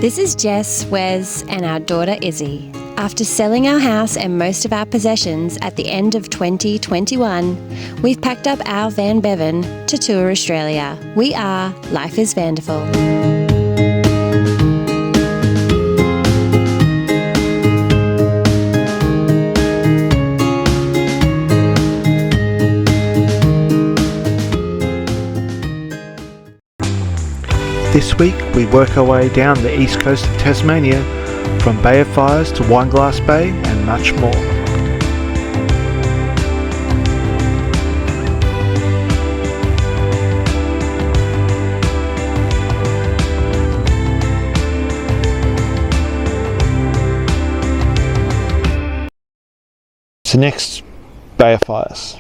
This is Jess, Wes and our daughter Izzy. After selling our house and most of our possessions at the end of 2021, we've packed up our Van Bevan to tour Australia. We are Life is VANderful. This week we work our way down the east coast of Tasmania, from Bay of Fires to Wineglass Bay and much more. So next, Bay of Fires.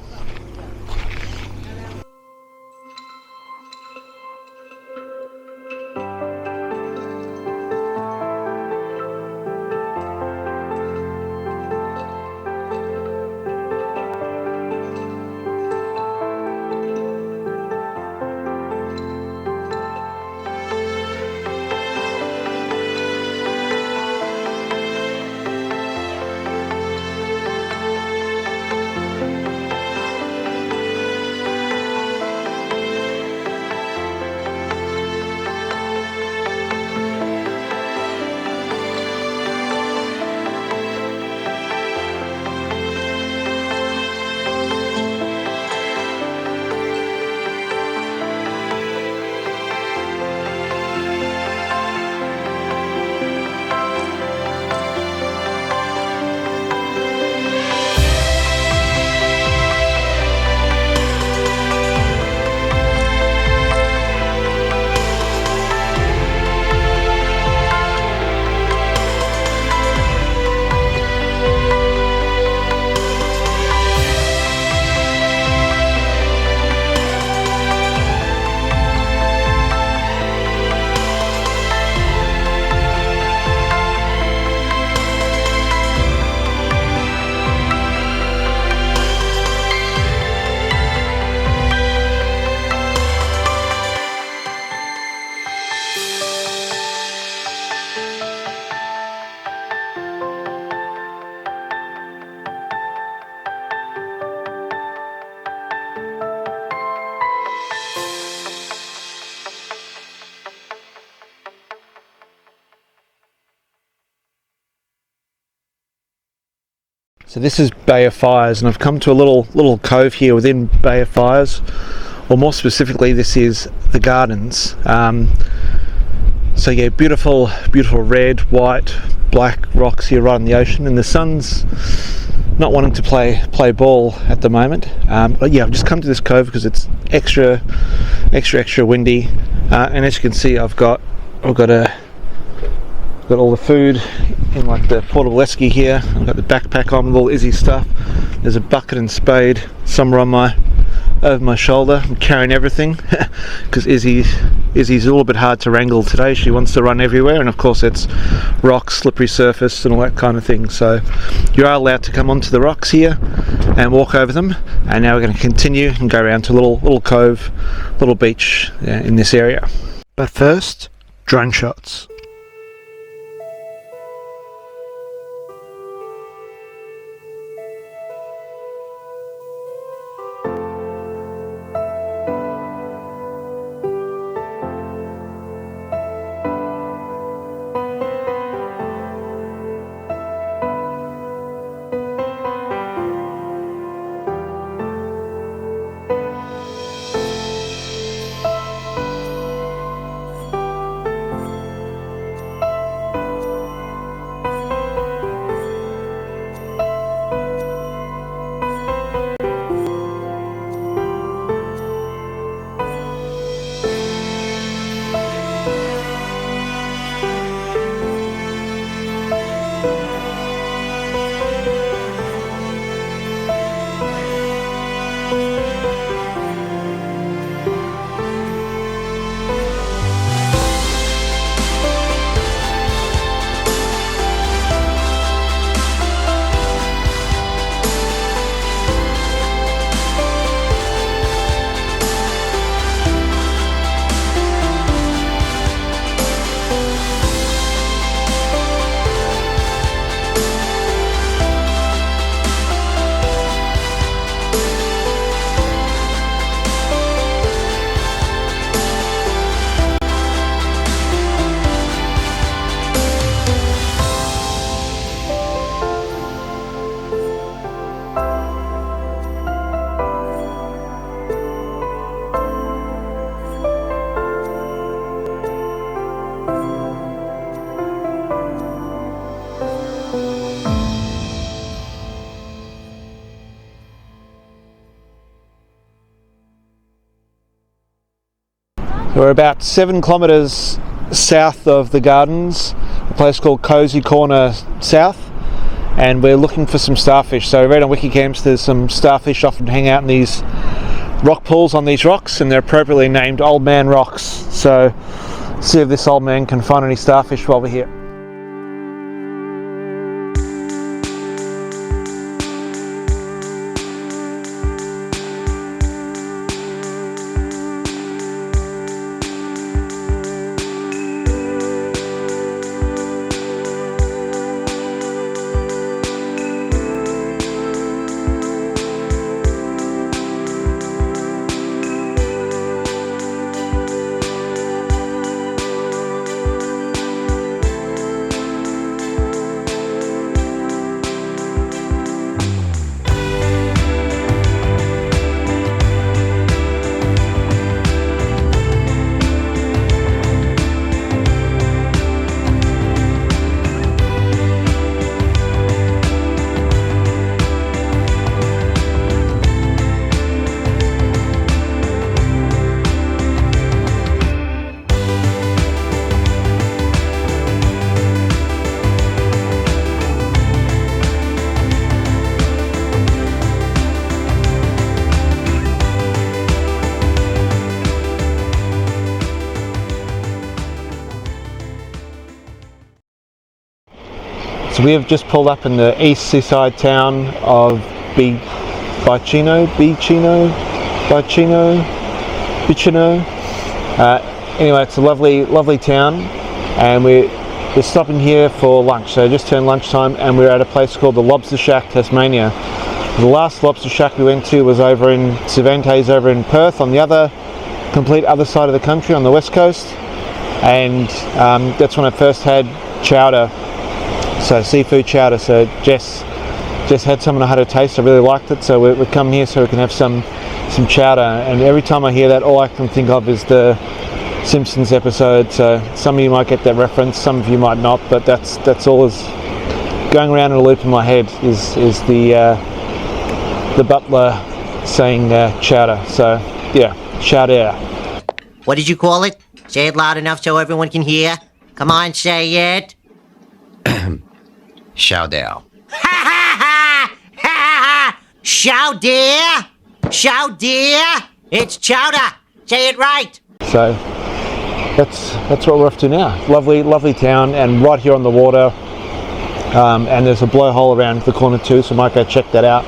So this is Bay of Fires, and I've come to a little cove here within Bay of Fires, or more specifically this is the gardens. So yeah, beautiful red, white, black rocks here right on the ocean, and the sun's not wanting to play ball at the moment. But yeah, I've just come to this cove because it's extra windy, and as you can see, I've got all the food in like the portable esky here. I've got the backpack on with all Izzy's stuff. There's a bucket and spade somewhere over my shoulder. I'm carrying everything because Izzy's a little bit hard to wrangle today. She wants to run everywhere, and of course it's rocks, slippery surface and all that kind of thing. So you are allowed to come onto the rocks here and walk over them. And now we're going to continue and go around to a little cove, little beach in this area. But first, drone shots. We're about 7 kilometres south of the gardens, a place called Cozy Corner South, and we're looking for some starfish. So I read on Wikicamps there's some starfish often hang out in these rock pools on these rocks, and they're appropriately named Old Man Rocks. So see if this old man can find any starfish while we're here. So we have just pulled up in the east seaside town of Bicheno. Anyway, it's a lovely town, and we're stopping here for lunch. So just turned lunchtime, and we're at a place called the Lobster Shack, Tasmania. The last lobster shack we went to was over in Cervantes, over in Perth, on the complete other side of the country, on the west coast, and that's when I first had chowder. So seafood chowder. So Jess had some and I had a taste. I really liked it. So we've come here so we can have some chowder. And every time I hear that, all I can think of is the Simpsons episode. So some of you might get that reference, some of you might not. But that's all is going around in a loop in my head is the butler saying chowder. So yeah, chowder. What did you call it? Say it loud enough so everyone can hear. Come on, say it. Chowder. Chowder! Chowder! It's chowder! Say it right! So that's what we're off to now. Lovely town, and right here on the water. And there's a blowhole around the corner too, so I might go check that out.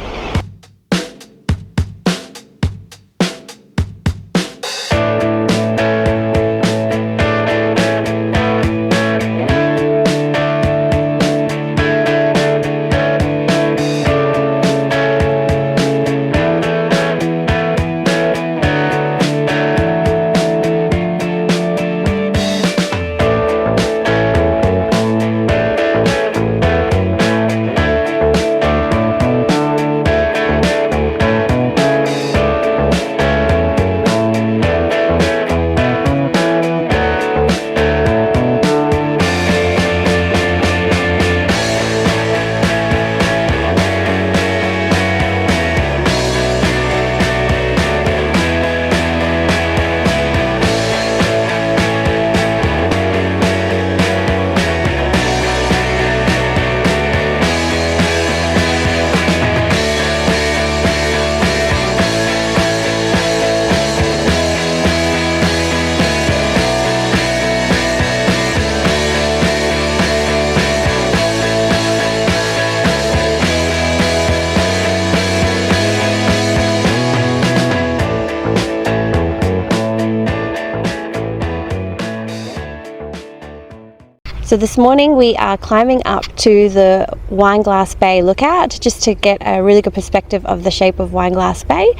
So this morning we are climbing up to the Wineglass Bay Lookout just to get a really good perspective of the shape of Wineglass Bay.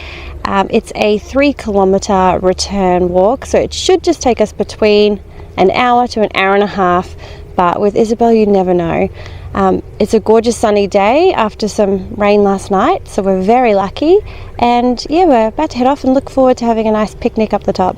It's a 3 kilometre return walk, so it should just take us between an hour to an hour and a half, but with Isabel you never know. It's a gorgeous sunny day after some rain last night, so we're very lucky, and yeah, we're about to head off and look forward to having a nice picnic up the top.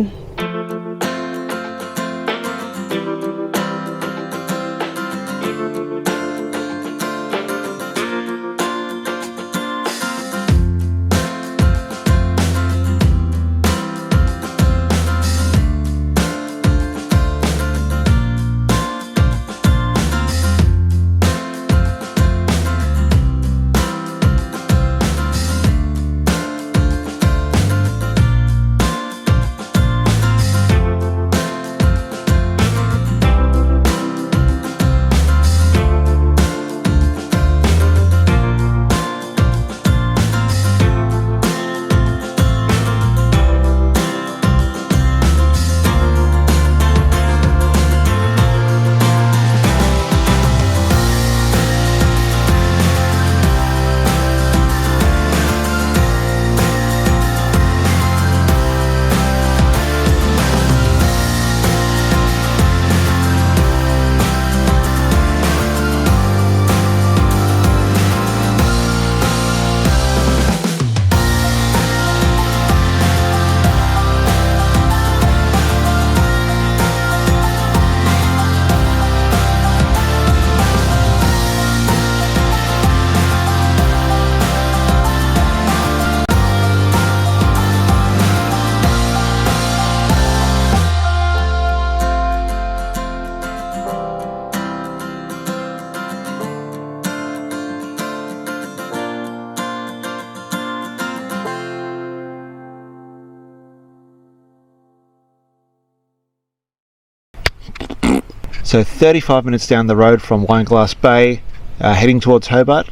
So 35 minutes down the road from Wineglass Bay, heading towards Hobart,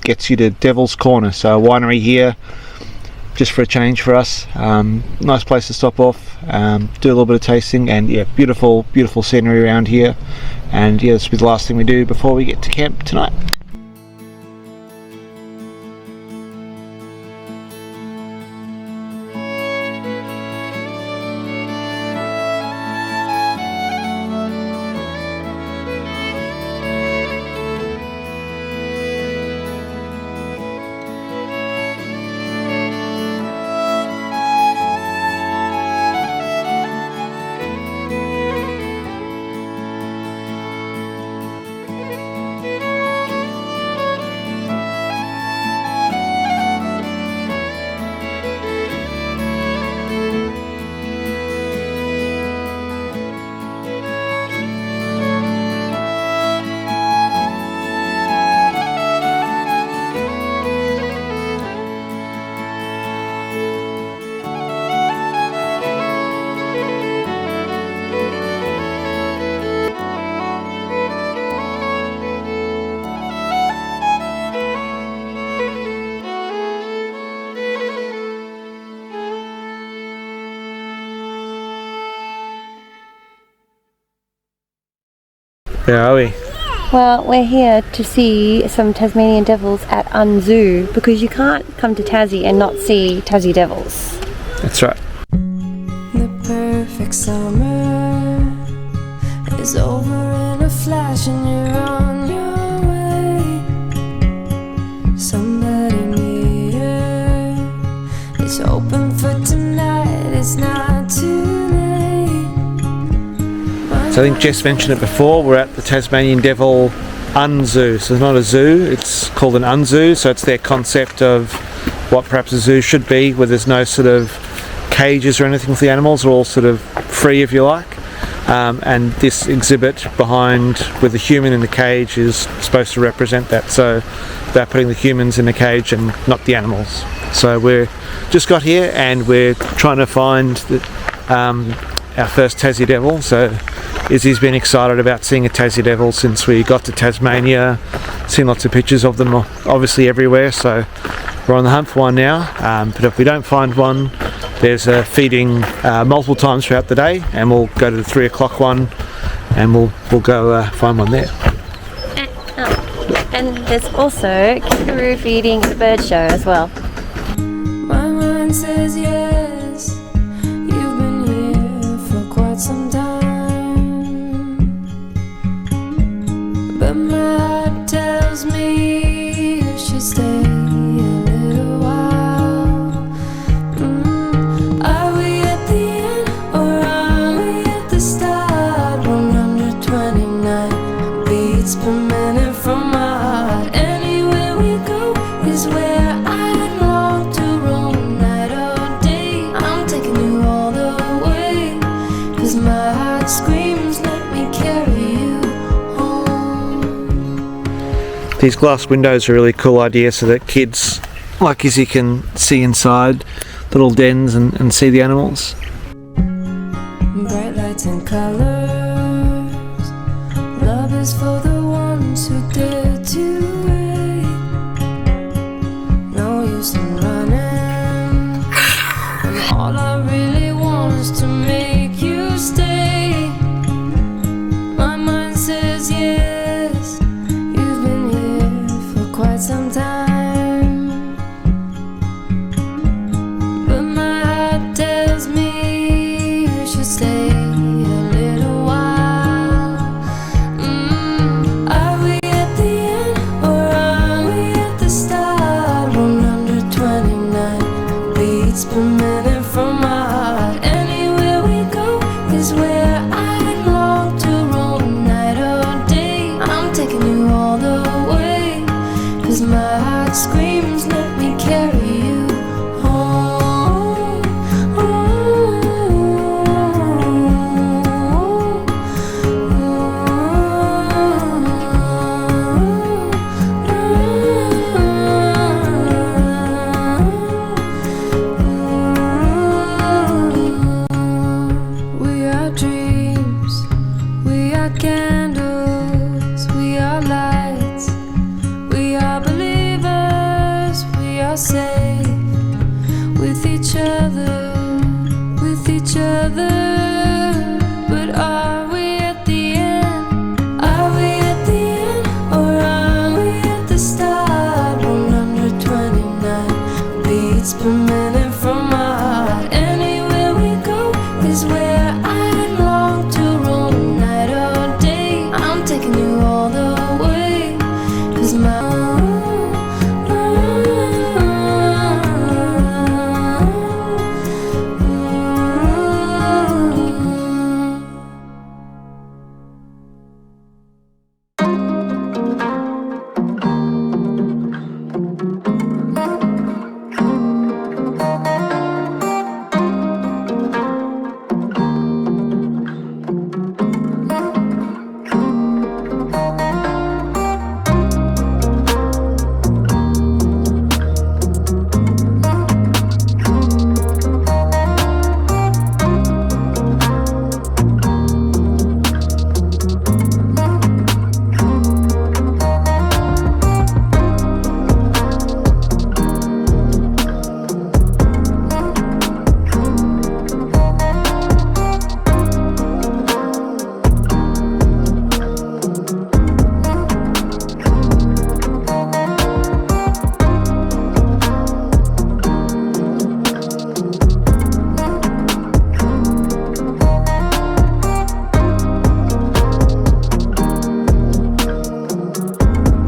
gets you to Devil's Corner, so a winery here just for a change for us. Nice place to stop off, do a little bit of tasting, and yeah, beautiful scenery around here. And yeah, this will be the last thing we do before we get to camp tonight. Where are we? Well, we're here to see some Tasmanian devils at Unzoo, because you can't come to Tassie and not see Tassie devils. That's right. The perfect summer is over in a flash and you're on your way. Somebody near is open for tonight, it's not too late. So I think Jess mentioned it before, we're at the Tasmanian Devil Unzoo. So it's not a zoo, it's called an Unzoo, so it's their concept of what perhaps a zoo should be, where there's no sort of cages or anything for the animals, they're all sort of free if you like. And this exhibit behind with the human in the cage is supposed to represent that, so they're putting the humans in the cage and not the animals. So we're just got here and we're trying to find our first Tassie devil. So Izzy's been excited about seeing a Tassie devil since we got to Tasmania, seen lots of pictures of them obviously everywhere, so we're on the hunt for one now. But if we don't find one, there's a feeding multiple times throughout the day, and we'll go to the 3 o'clock one and we'll go find one there. And there's also kangaroo feeding at the bird show as well. My mind says yes, you've been here for quite some time, but my heart tells me you should stay a little while. Are we at the end or are we at the start? 129 beats per minute from my heart. Anywhere we go is where I'd long to roam, night or day. I'm taking you all the way, 'cause my heart screams, let me carry you home. These glass windows are a really cool idea so that kids like Izzy can see inside the little dens and see the animals. Bright lights and colors, love is for the ones who dare to wait. No use in running, and all I really want is to make you stay. My mind says yes, you've been here for quite some time, but my heart tells me you should stay a little while. are safe with each other, with each other. But are we at the end? Are we at the end? Or are we at the start? 129 beats per minute from my heart. Anywhere we go is where I long to roam. Night or day, I'm taking you all the way. 'Cause my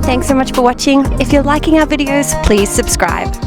Thanks so much for watching. If you're liking our videos, please subscribe.